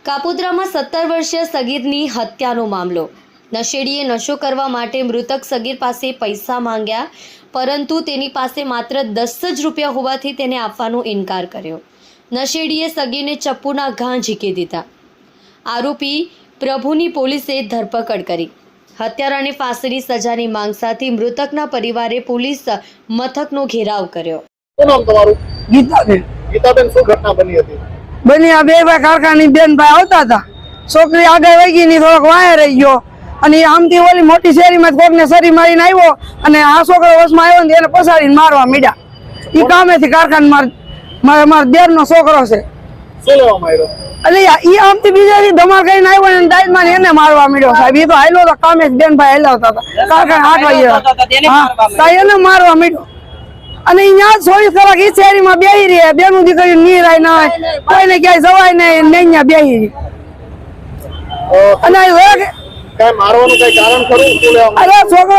કાપોદ્રામાં 17 વર્ષીય સગીરની હત્યાનો મામલો। નશેડીએ નશો કરવા માટે મૃતક સગીર પાસે પૈસા માંગ્યા, પરંતુ તેની પાસે માત્ર 10 જ રૂપિયા હોવાથી તેને આપવાનો ઇનકાર કર્યો। નશેડીએ સગીરને ચપ્પુના ઘા ઝીકી દીધા। આરોપી પ્રભુની પોલીસે ધરપકડ કરી। હત્યારાને ફાંસીની સજાની માંગ સાથે મૃતકના પરિવારે પોલીસ મથકનો ઘેરાવ કર્યો। શું નામ તમારું? ગીતાબેન। ગીતાબેન, શું ઘટના બની હતી? બની આ બે ભાઈ કારખાની બેન ભાઈ આવતા હતા, છોકરી આગળ વહી ગઈ ની થોડોક વાયા રહી ગયો અને આમથી ઓલી મોટી શેરીમાં કોકને સરી મારીને આવ્યો અને આ છોકરો વસમાં આવ્યો ને એને પસાડીને મારવા મીડ્યા। ઈ કામેથી કારખાન મારા દેરનો છોકરો છે। શું લેવા માર્યો? એટલે ઈ આમથી બીજાથી ધમાલ કરીને આવ્યો ને દાઈમાં એને મારવા મીડ્યો સાહેબ। ઈ તો હાલ્યો તો કામે બેન ભાઈ હાલતા હતા કારખાન 8 વાગે એને મારવા મીડ્યો અને અહીંયા 24 કલાક ઈ શેરીમાં બેહી રહી। બેનું દીકરી નીરાય ના હોય, કોઈને ક્યાંય જવાય નહીં, અહીંયા બેહી રહી અને કઈ મારવાનું કઈ કારણ ખરું? શું લેવા? અરે છોકરો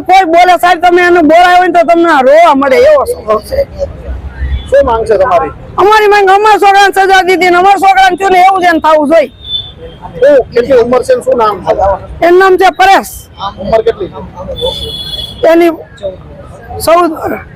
કોઈ બોલે સાહેબ તમે એને બોલાય હોય તો તમને રોવા મળે એવો છોકરો છે। શું માંગ છે તમારી? અમારી માંગ અમારા છોકરાને સજા દીધી ને અમારા છોકરાને થયું ને એવું જ થવું જોઈએ। કેટલી ઉંમર છે? શું નામ છે? એનું નામ છે પરેશ। ઉંમર કેટલી? એની 14 વર્ષ।